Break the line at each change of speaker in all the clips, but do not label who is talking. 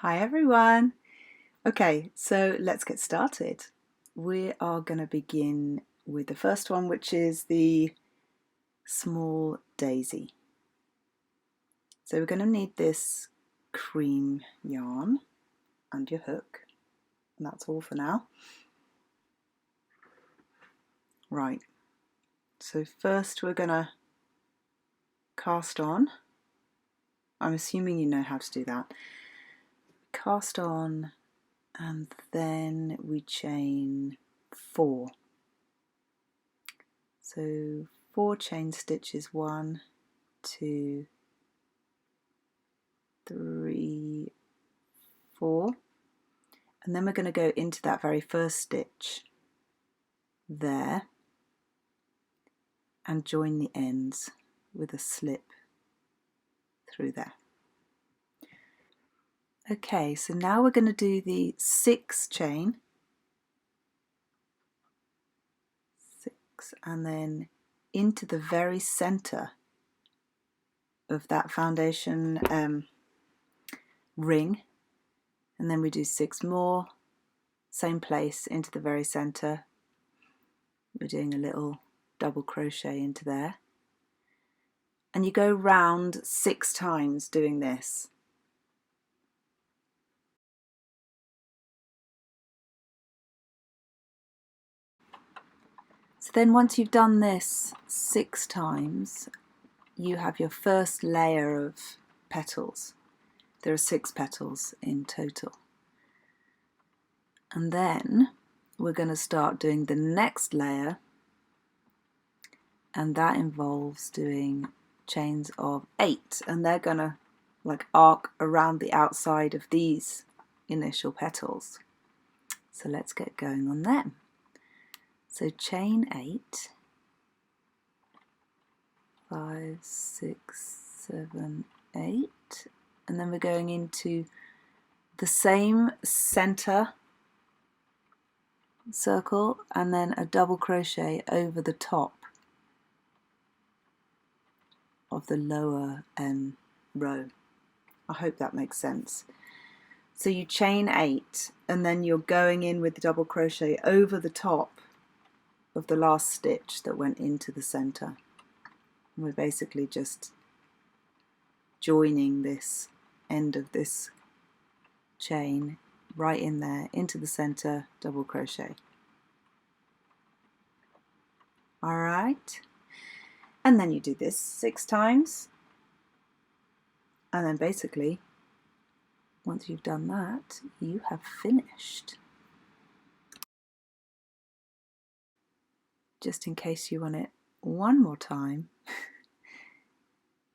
Hi everyone! Okay, so let's get started. We are going to begin with the first one, which is the small daisy. So we're going to need this cream yarn and your hook, and that's all for now. Right, so first we're going to cast on. I'm assuming you know how to do that. Cast on, and then we chain 4. So 4 chain stitches, 1, 2, 3, 4, and then we're going to go into that very first stitch there and join the ends with a slip through there. Okay, so now we're going to do the 6 chain, 6, and then into the very center of that foundation ring, and then we do 6 more, same place into the very center. We're doing a little double crochet into there, and you go round 6 times doing this. So then once you've done this 6 times, you have your first layer of petals. There are 6 petals in total. And then we're going to start doing the next layer, and that involves doing chains of 8, and they're going to like arc around the outside of these initial petals. So let's get going on them. So chain 8, 5, 6, 7, 8, and then we're going into the same center circle and then a double crochet over the top of the lower row. I hope that makes sense. So you chain 8 and then you're going in with the double crochet over the top of the last stitch that went into the center. And we're basically just joining this end of this chain right in there into the center, double crochet. Alright, and then you do this 6 times, and then basically once you've done that, you have finished. Just in case you want it one more time,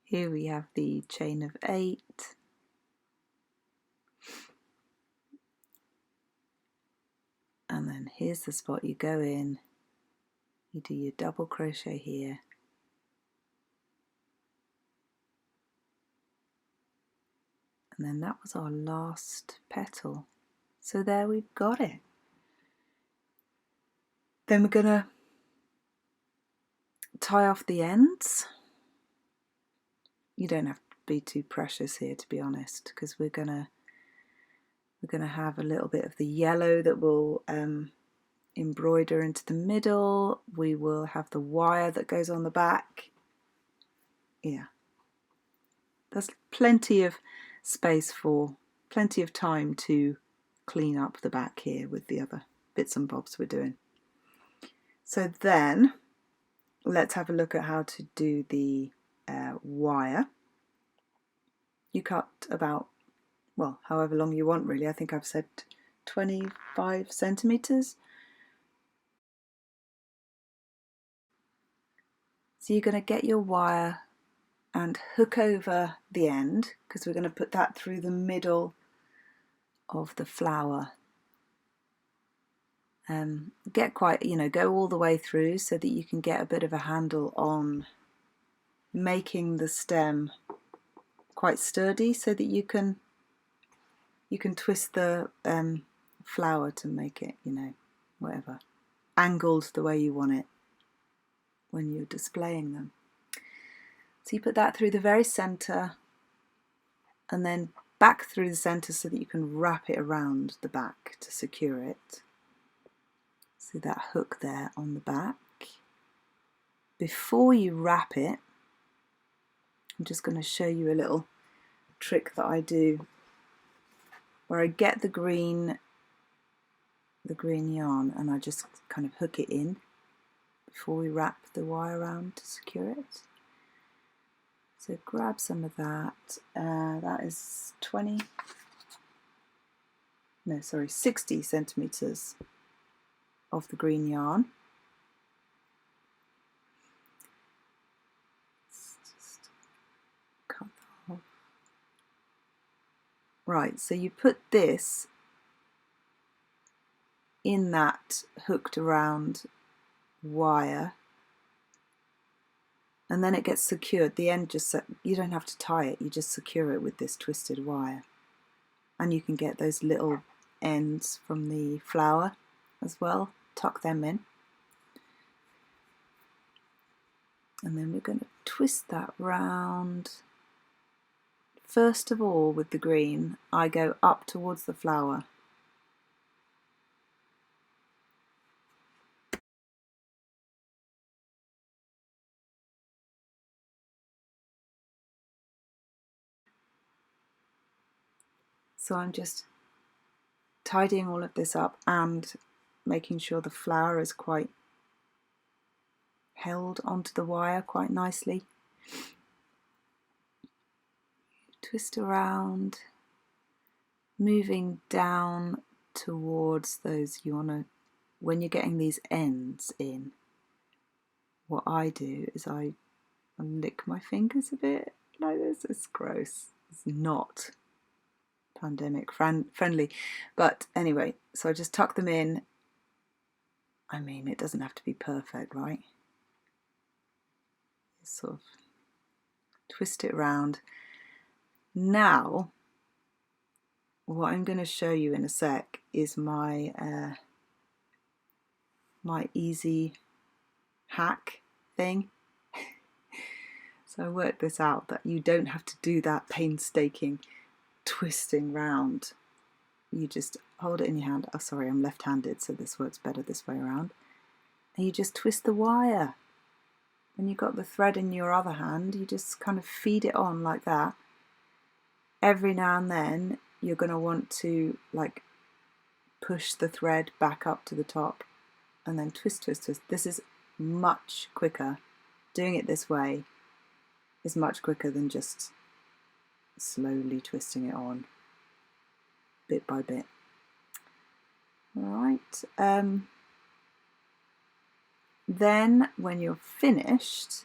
here we have the chain of 8, and then here's the spot you go in, you do your double crochet here, and then that was our last petal. So there we've got it. Then we're going to tie off the ends. You don't have to be too precious here, to be honest, because we're gonna have a little bit of the yellow that will embroider into the middle. We will have the wire that goes on the back. Yeah, there's plenty of space for plenty of time to clean up the back here with the other bits and bobs we're doing. So then let's have a look at how to do the wire. You cut about, well, however long you want really. I think I've said 25 centimeters. So you're going to get your wire and hook over the end, because we're going to put that through the middle of the flower. Get quite, go all the way through so that you can get a bit of a handle on making the stem quite sturdy, so that you can twist the flower to make it, whatever, angled the way you want it when you're displaying them. So you put that through the very center, and then back through the centre so that you can wrap it around the back to secure it. See that hook there on the back. Before you wrap it, I'm just going to show you a little trick that I do where I get the green yarn and I just kind of hook it in before we wrap the wire around to secure it. So grab some of that. That is 60 centimetres of the green yarn. Just cut that off. Right, so you put this in that hooked around wire, and then it gets secured. The end just, you don't have to tie it, you just secure it with this twisted wire. And you can get those little ends from the flower as well, tuck them in. And then we're going to twist that round. First of all, with the green, I go up towards the flower. So I'm just tidying all of this up and making sure the flower is quite held onto the wire quite nicely. Twist around, moving down towards those, you want to, when you're getting these ends in, what I do is I lick my fingers a bit like this. It's gross. It's not pandemic friendly, but anyway, so I just tuck them in. I mean, it doesn't have to be perfect, right? Just sort of twist it around. Now what I'm going to show you in a sec is my my easy hack thing. So I worked this out, that you don't have to do that painstaking twisting round. You just hold it in your hand. Oh, sorry, I'm left-handed, so this works better this way around. And you just twist the wire. When you've got the thread in your other hand, you just kind of feed it on like that. Every now and then, you're going to want to like push the thread back up to the top and then twist, twist, twist. This is much quicker. Doing it this way is much quicker than just slowly twisting it on bit by bit. Alright, then when you're finished,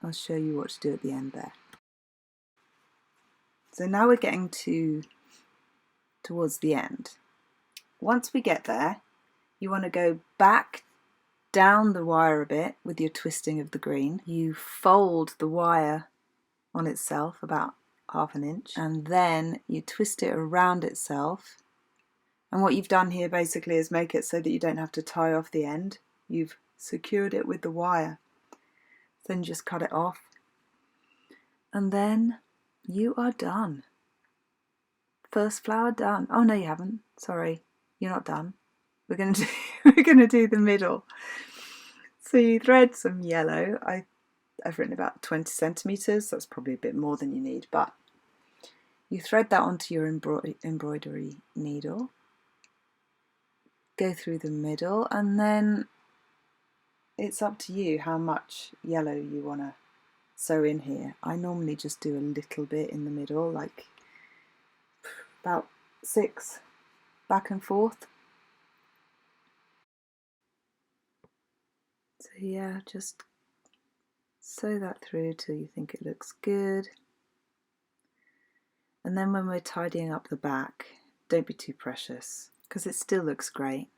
I'll show you what to do at the end there. So now we're getting towards the end. Once we get there, you want to go back down the wire a bit with your twisting of the green. You fold the wire on itself about 1/2 inch, and then you twist it around itself. And what you've done here basically is make it so that you don't have to tie off the end. You've secured it with the wire. Then just cut it off, and then you are done. First flower done. Oh no, you haven't. Sorry, you're not done. We're gonna do the middle. So you thread some yellow. I've written about 20 centimetres. That's probably a bit more than you need, but you thread that onto your embroidery needle. Go through the middle, and then it's up to you how much yellow you want to sew in here. I normally just do a little bit in the middle, like about 6 back and forth. So yeah, just sew that through till you think it looks good. And then when we're tidying up the back, don't be too precious, because it still looks great.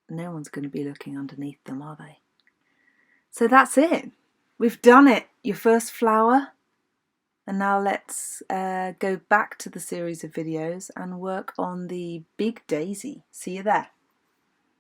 No one's going to be looking underneath them, are they? So that's it. We've done it. Your first flower. And now let's go back to the series of videos and work on the big daisy. See you there.